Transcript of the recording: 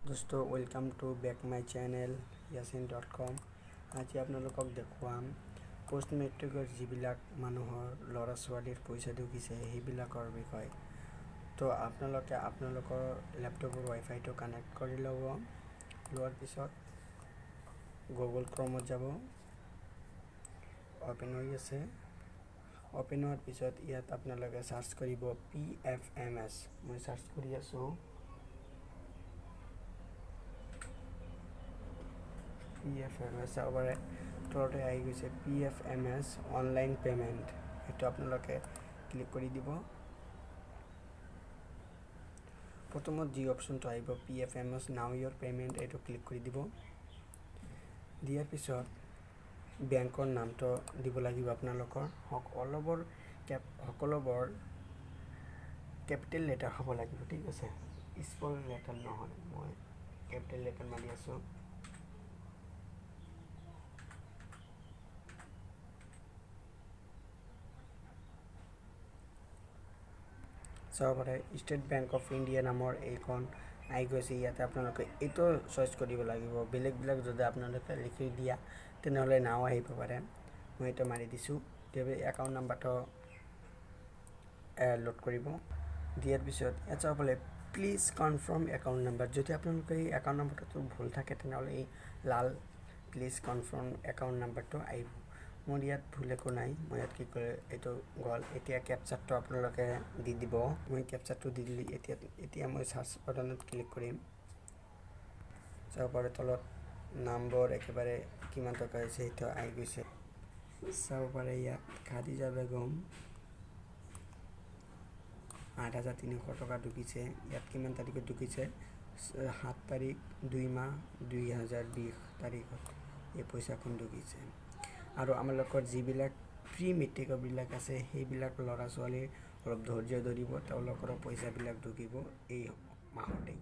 दोस्तों welcome to back my channel yasin.com। আজি আপোনালোকক দেখুৱাম পোষ্ট মেট্ৰিকৰ যিবিলাক মানুহৰ ল'ৰা ছোৱালীৰ পইচা ঢুকিছে সেইবিলাকৰ বিষয়ে। তো আপোনালোকে আপোনালোকৰ ল্যাপটপৰ ৱাইফাইটো কানেক্ট কৰি ল'ব। লোৱাৰ পিছত গুগল ক্ৰমত যাব, ওপেন হৈ আছে। ওপেন হোৱাৰ পিছত ইয়াত আপোনালোকে সাৰ্চ কৰিব Pfms। মই সাৰ্চ কৰি আছোঁ Pfms। চাবৰে তলতে আহি গৈছে Pfms অনলাইন পেমেন্ট। এইটো আপোনালোকে ক্লিক কৰি দিব। প্ৰথমত যি অপশনটো আহিব Pfms নাও ইয়োৰ পেমেন্ট, এইটো ক্লিক কৰি দিব। দিয়াৰ পিছত বেংকৰ নামটো দিব লাগিব আপোনালোকৰ। সকলোবোৰ কেপিটেল লেটাৰ হ'ব লাগিব, ঠিক আছে, স্মল লেটাৰ নহয়। মই কেপিটেল লেটাৰ মাৰি আছোঁ। চাবৰে ষ্টেট বেংক অফ ইণ্ডিয়া নামৰ এইখন আহি গৈছে। ইয়াতে আপোনালোকে এইটো চইচ কৰিব লাগিব। বেলেগ যদি আপোনালোকে লিখি দিয়া তেনেহ'লে নাও আহিব পাৰে। মই এইটো মাৰি দিছোঁ। একাউণ্ট নাম্বাৰটো লোড কৰিব। দিয়াৰ পিছত ইয়াত চাবলে প্লিজ কনফাৰ্ম একাউণ্ট নাম্বাৰ। যদি আপোনালোকে এই একাউণ্ট নাম্বাৰটো ভুল থাকে তেনেহ'লে এই লাল প্লিজ কনফাৰ্ম একাউণ্ট নাম্বাৰটো আহিব। মোৰ ইয়াত ভুল একো নাই। মই ইয়াত কি কৰে এইটো গ'ল। এতিয়া কেপচাৰটো আপোনালোকে দি দিব। মই কেপচাৰটো দি দিলি। এতিয়া মই সাৰ্চ বাটনত ক্লিক কৰিম। চাব পাৰে তলত নাম্বাৰ একেবাৰে কিমান টকা হৈছে সেইটো আহি গৈছে। চাব পাৰে ইয়াত খাদিজা বেগম ৮,৩০০ টকা ঢুকিছে। ইয়াত কিমান তাৰিখত ঢুকিছে? ৭ তাৰিখ ২ মাহ ২০২০ তাৰিখত এই পইচাখন ঢুকিছে। আৰু আমালোকৰ যিবিলাক প্ৰি মেট্ৰিকবিলাক আছে সেইবিলাক ল'ৰা ছোৱালীৰ অলপ ধৈৰ্য ধৰিব, তেওঁলোকৰ পইচাবিলাক ঢুকিব এই মাহতেই।